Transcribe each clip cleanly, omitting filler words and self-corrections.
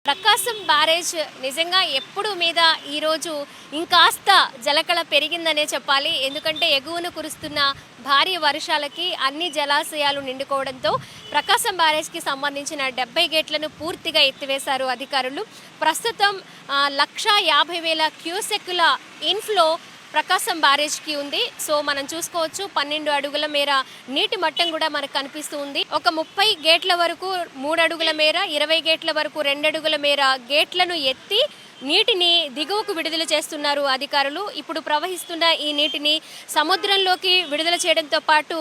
ప్రకాశం barrage నిజంగా ఎప్పుడు మీద ఈరోజు ఇంకాస్త జలకళ పెరిగిందనే చెప్పాలి. ఎందుకంటే ఎగువన కురుస్తున్న భారీ వర్షాలకి అన్ని జలాశయాలు నిండుకోవడంతో ప్రకాశం బ్యారేజ్కి సంబంధించిన 70 గేట్లను పూర్తిగా ఎత్తివేశారు అధికారులు. ప్రస్తుతం 1,50,000 క్యూసెక్కుల ఇన్ఫ్లో ప్రకాశం బ్యారేజ్కి ఉంది. సో మనం చూసుకోవచ్చు 12 అడుగుల మేర నీటి మట్టం కూడా మనకు కనిపిస్తూ ఉంది. ఒక 30 గేట్ల వరకు 3 అడుగుల మేర, 20 గేట్ల వరకు 2 అడుగుల మేర గేట్లను ఎత్తి నీటిని దిగువకు విడుదల చేస్తున్నారు అధికారులు. ఇప్పుడు ప్రవహిస్తున్న ఈ నీటిని సముద్రంలోకి విడుదల చేయడంతో పాటు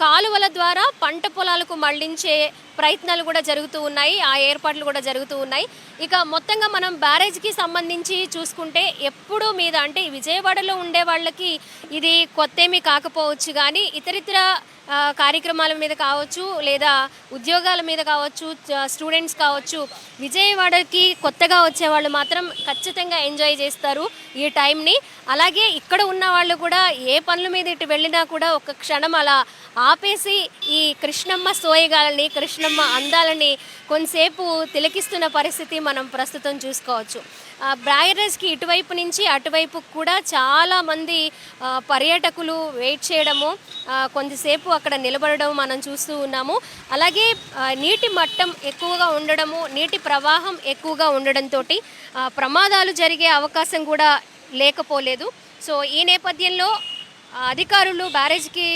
కాలువల ద్వారా పంట పొలాలకు మళ్లించే ప్రయత్నాలు కూడా జరుగుతూ ఉన్నాయి. ఆ ఏర్పాట్లు కూడా జరుగుతూ ఉన్నాయి. ఇక మొత్తంగా మనం బ్యారేజ్కి సంబంధించి చూసుకుంటే ఎప్పుడూ మీద అంటే విజయవాడలో ఉండే వాళ్ళకి ఇది కొత్తేమీ కాకపోవచ్చు, కానీ ఇతరితర కార్యక్రమాల మీద కావచ్చు, లేదా ఉద్యోగాల మీద కావచ్చు, స్టూడెంట్స్ కావచ్చు, విజయవాడకి కొత్తగా వచ్చే వాళ్ళు మాత్రం ఖచ్చితంగా ఎంజాయ్ చేస్తారు ఈ టైంని. అలాగే ఇక్కడ ఉన్న వాళ్ళు కూడా ఏ పనుల మీద ఇటు వెళ్ళినా కూడా ఒక క్షణం అలా ఆపేసి ఈ కృష్ణమ్మ సోయగాలని, కృష్ణమ్మ అందాలని కొంతసేపు తిలకిస్తున్న పరిస్థితి మనం ప్రస్తుతం చూసుకోవచ్చు. బ్యారేజ్కి ఇటువైపు నుంచి అటువైపు కూడా చాలామంది పర్యాటకులు వెయిట్ చేయడము, కొంతసేపు అక్కడ నిలబడడం మనం చూస్తూ ఉన్నాము. అలాగే నీటి మట్టం ఎక్కువగా ఉండడము, నీటి ప్రవాహం ఎక్కువగా ఉండడంతో ప్రమాదాలు జరిగే అవకాశం కూడా లేకపోలేదు. సో ఈ నేపథ్యంలో అధికారులు బ్యారేజ్కి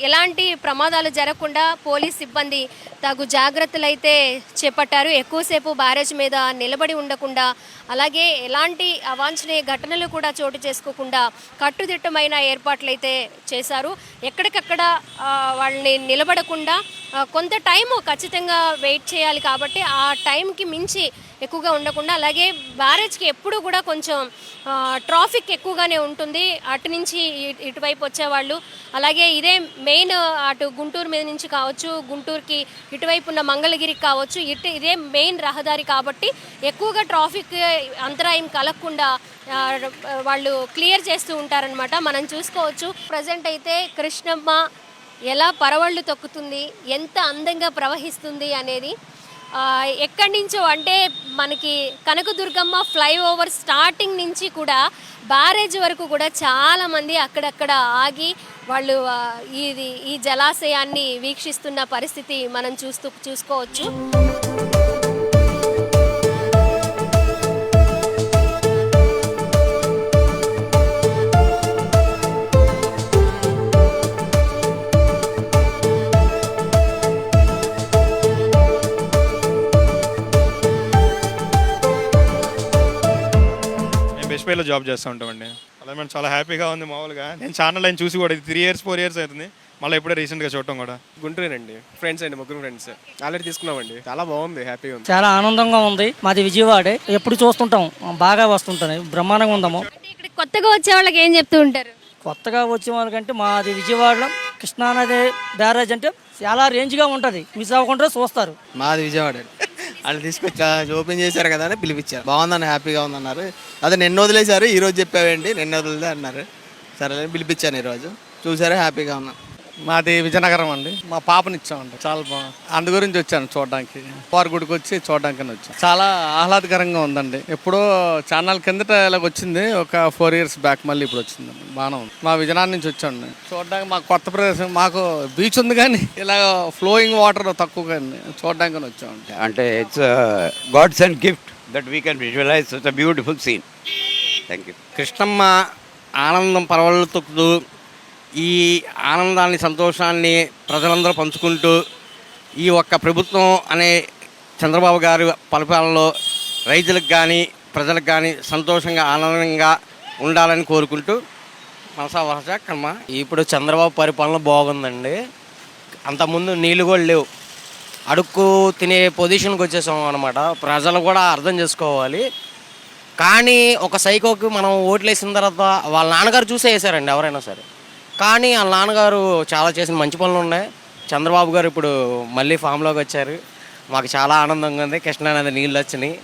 ఎలాంటి ప్రమాదాలు జరగకుండా పోలీస్ సిబ్బంది తగు జాగ్రత్తలు అయితే చేపట్టారు. ఎక్కువసేపు బ్యారేజ్ మీద నిలబడి ఉండకుండా, అలాగే ఎలాంటి అవాంఛనీయ ఘటనలు కూడా చోటు చేసుకోకుండా కట్టుదిట్టమైన ఏర్పాట్లు అయితే చేశారు. ఎక్కడికక్కడ వాళ్ళని నిలబడకుండా కొంత టైము ఖచ్చితంగా వెయిట్ చేయాలి కాబట్టి ఆ టైంకి మించి ఎక్కువగా ఉండకుండా, అలాగే బ్యారేజ్కి ఎప్పుడు కూడా కొంచెం ట్రాఫిక్ ఎక్కువగానే ఉంటుంది. అటు నుంచి ఇటువైపు వచ్చేవాళ్ళు, అలాగే ఇదే మెయిన్ అటు గుంటూరు మీద నుంచి కావచ్చు, గుంటూరుకి ఇటువైపు ఉన్న మంగళగిరికి కావచ్చు, ఇదే మెయిన్ రహదారి కాబట్టి ఎక్కువగా ట్రాఫిక్ అంతరాయం కలగకుండా వాళ్ళు క్లియర్ చేస్తూ ఉంటారనమాట. మనం చూసుకోవచ్చు ప్రజెంట్ అయితే కృష్ణమ్మ ఎలా పరవళ్ళు తొక్కుతుంది, ఎంత అందంగా ప్రవహిస్తుంది అనేది. ఎక్కడి నుంచో అంటే మనకి కనకదుర్గమ్మ ఫ్లైఓవర్ స్టార్టింగ్ నుంచి కూడా బ్యారేజ్ వరకు కూడా చాలామంది అక్కడక్కడ ఆగి వాళ్ళు ఈ జలాశయాన్ని వీక్షిస్తున్న పరిస్థితి మనం చూసుకోవచ్చు. బెస్ట్పేలో జాబ్ చేస్తూ ఉంటామండి. అలా మేము చాలా హ్యాపీగా ఉంది. మామూలుగా నేను ఛానల్ ఆయన చూసి కూడా 3 years 4 years అవుతుంది, మళ్ళీ ఎప్పుడే రీసెంట్గా చూడటం కూడా. గుంటూరేనండి, ఫ్రెండ్స్ అండి, 3 ఫ్రెండ్స్ ఆల్రెడీ తీసుకున్నామండి. చాలా బాగుంది, హ్యాపీగా ఉంది, చాలా ఆనందంగా ఉంది. మాది విజయవాడే, ఎప్పుడు చూస్తుంటాం, బాగా వస్తుంటాయి, బ్రహ్మాండంగా ఉందాము. ఇక్కడ కొత్తగా వచ్చే వాళ్ళకి ఏం చెప్తూ ఉంటారు? కొత్తగా వచ్చే వాళ్ళకంటే మాది విజయవాడలో కృష్ణానది బ్యారేజ్ అంటే చాలా రేంజ్గా ఉంటుంది, మిస్ అవ్వకుండా చూస్తారు. మాది విజయవాడ, వాళ్ళు తీసుకొచ్చా ఓపెన్ చేశారు కదా అని పిలిపించారు. బాగుందని, హ్యాపీగా ఉందన్నారు. అదే నిన్న వదిలేశారు, ఈరోజు చెప్పావేంటి నిన్న వదిలే అన్నారు. సరే పిలిపించాను, ఈరోజు చూసారా, హ్యాపీగా ఉన్నాను. మాది విజయనగరం అండి, మా పాపనిచ్చామండి. చాలా బాగుంది, అందు గురించి వచ్చాను చూడడానికి. వారి గుడికి వచ్చి చూడడానికి వచ్చాను. చాలా ఆహ్లాదకరంగా ఉందండి. ఎప్పుడో ఛానల్ కిందట ఇలాగ వచ్చింది, ఒక 4 years బ్యాక్, మళ్ళీ ఇప్పుడు వచ్చింది. బాగానే ఉంది. మా విజయనగరం నుంచి వచ్చాండి చూడడానికి. మాకు కొత్త ప్రదేశం, మాకు బీచ్ ఉంది కానీ ఇలా ఫ్లోయింగ్ వాటర్ తక్కువగా చూడడానికి వచ్చామండి. అంటే it's God's and gift that we can visualise such a beautiful scene. Thank you. Krishnamma ఆనందం పరవళ్ళు తొక్కుతూ ఈ ఆనందాన్ని, సంతోషాన్ని ప్రజలందరూ పంచుకుంటూ ఈ ఒక్క ప్రభుత్వం అనే చంద్రబాబు గారి పరిపాలనలో రైతులకు కానీ ప్రజలకు కానీ సంతోషంగా ఆనందంగా ఉండాలని కోరుకుంటూ మనసా వహజ కర్మ. ఇప్పుడు చంద్రబాబు పరిపాలన బాగుందండి. అంతకుముందు నీళ్ళు కూడా లేవు, అడుక్కు తినే పొజిషన్కి వచ్చేసాం అనమాట. ప్రజలు కూడా అర్థం చేసుకోవాలి. కానీ ఒక సైకోకి మనం ఓట్లు వేసిన తర్వాత వాళ్ళ నాన్నగారు చూసే వేసారండి ఎవరైనా సరే. కానీ వాళ్ళ నాన్నగారు చాలా చేసిన మంచి పనులు ఉన్నాయి. చంద్రబాబు గారు ఇప్పుడు మళ్ళీ ఫామ్లోకి వచ్చారు. మాకు చాలా ఆనందంగా ఉంది. కృష్ణానది నీళ్ళు వచ్చినాయి,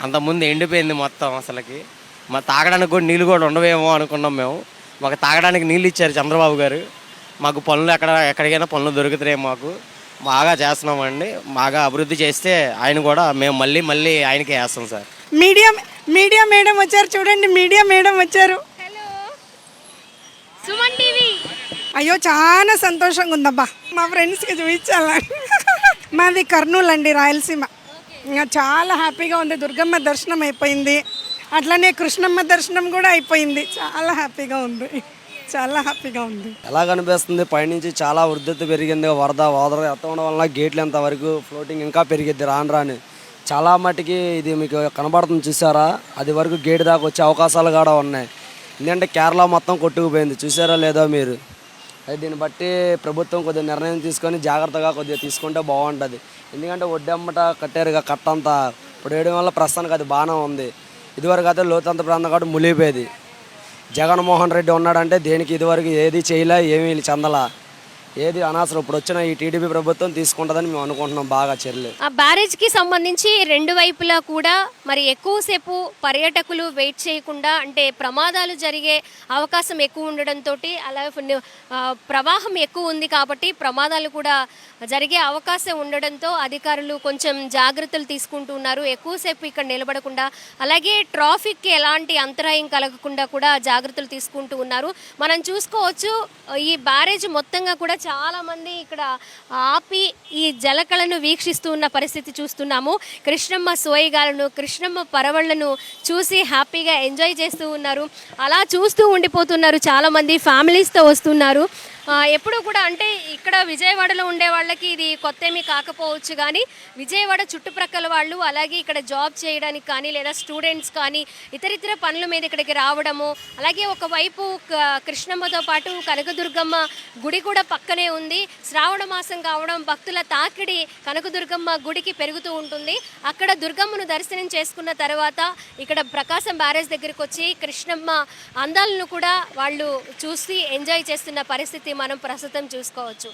అంతకుముందు ఎండిపోయింది మొత్తం. అసలుకి మా తాగడానికి కూడా నీళ్ళు కూడా ఉండవేమో అనుకున్నాం మేము. మాకు తాగడానికి నీళ్ళు ఇచ్చారు చంద్రబాబు గారు. మాకు పనులు ఎక్కడికైనా పనులు దొరుకుతున్నాయి మాకు. బాగా చేస్తున్నామండి. బాగా అభివృద్ధి చేస్తే ఆయన కూడా మేము మళ్ళీ మళ్ళీ ఆయనకే వేస్తాం సార్. మీడియా మీడియా మేడం వచ్చారు చూడండి, మీడియా మేడం వచ్చారు. Hello Suman TV. అయ్యో చాలా సంతోషంగా ఉందబ్బా, మా ఫ్రెండ్స్కి చూపించాలా. మాది కర్నూలు అండి, రాయలసీమ. ఇంకా చాలా హ్యాపీగా ఉంది. దుర్గమ్మ దర్శనం అయిపోయింది, అట్లనే కృష్ణమ్మ దర్శనం కూడా అయిపోయింది. చాలా హ్యాపీగా ఉంది, చాలా హ్యాపీగా ఉంది. ఎలా కనిపిస్తుంది పైనుంచి చాలా వృద్ధి పెరిగింది. వరద వాదర ఎత్తడం వల్ల గేట్లు ఎంతవరకు ఫ్లోటింగ్ ఇంకా పెరిగిద్ది రాను రాని. చాలా మటుకి ఇది మీకు కనబడుతుంది చూసారా, అది వరకు గేట్ దాకా వచ్చే అవకాశాలు కూడా ఉన్నాయి. ఎందుకంటే కేరళ మొత్తం కొట్టుకుపోయింది, చూసారా లేదో మీరు. అది దీన్ని బట్టి ప్రభుత్వం కొద్దిగా నిర్ణయం తీసుకొని జాగ్రత్తగా కొద్దిగా తీసుకుంటే బాగుంటుంది. ఎందుకంటే ఒడ్డెమ్మట కట్టారుగా కట్టంతా, ఇప్పుడు వేయడం వల్ల ప్రస్తుతానికి అది బాగానే ఉంది. ఇదివరకు అయితే లోతంత ప్రాంతం కాబట్టి మునిగిపోయేది. జగన్మోహన్ రెడ్డి ఉన్నాడంటే దేనికి ఇదివరకు ఏది చేయలే, ఏమీ చెందలా, ఏది అనవసరం. ఇప్పుడు వచ్చిన ఈ టీడీపీ ప్రభుత్వం తీసుకుంటుందని మేము అనుకుంటున్నాం బాగా చర్యలు. ఆ బ్యారేజ్కి సంబంధించి రెండు వైపులా కూడా మరి ఎక్కువసేపు పర్యాటకులు వెయిట్ చేయకుండా, అంటే ప్రమాదాలు జరిగే అవకాశం ఎక్కువ ఉండడంతో, అలాగే ప్రవాహం ఎక్కువ ఉంది కాబట్టి ప్రమాదాలు కూడా జరిగే అవకాశం ఉండడంతో అధికారులు కొంచెం జాగ్రత్తలు తీసుకుంటూ ఉన్నారు. ఎక్కువసేపు ఇక్కడ నిలబడకుండా, అలాగే ట్రాఫిక్కి ఎలాంటి అంతరాయం కలగకుండా కూడా జాగ్రత్తలు తీసుకుంటూ ఉన్నారు. మనం చూసుకోవచ్చు ఈ బ్యారేజ్ మొత్తంగా కూడా చాలా మంది ఇక్కడ ఆపి ఈ జలకళను వీక్షిస్తూ ఉన్న పరిస్థితి చూస్తున్నాము. కృష్ణమ్మ సోయగాలను, కృష్ణమ్మ పరవళ్లను చూసి హ్యాపీగా ఎంజాయ్ చేస్తూ ఉన్నారు. అలా చూస్తూ ఉండిపోతున్నారు. చాలామంది ఫ్యామిలీస్తో వస్తున్నారు. ఎప్పుడు కూడా అంటే ఇక్కడ విజయవాడలో ఉండే వాళ్ళకి ఇది కొత్త ఏమీ కాకపోవచ్చు, కానీ విజయవాడ చుట్టుప్రక్కల వాళ్ళు, అలాగే ఇక్కడ జాబ్ చేయడానికి కానీ లేదా స్టూడెంట్స్ కానీ ఇతరితర పనుల మీద ఇక్కడికి రావడము, అలాగే ఒకవైపు కృష్ణమ్మతో పాటు కనకదుర్గమ్మ గుడి కూడా పక్కనే ఉంది. శ్రావణ మాసం కావడం భక్తుల తాకిడి కనకదుర్గమ్మ గుడికి పెరుగుతూ ఉంటుంది. అక్కడ దుర్గమ్మను దర్శనం చేసుకున్న తర్వాత ఇక్కడ ప్రకాశం బ్యారేజ్ దగ్గరికి వచ్చి కృష్ణమ్మ అందాలను కూడా వాళ్ళు చూసి ఎంజాయ్ చేస్తున్న పరిస్థితి మనం ప్రస్తుతం చూసుకోవచ్చు.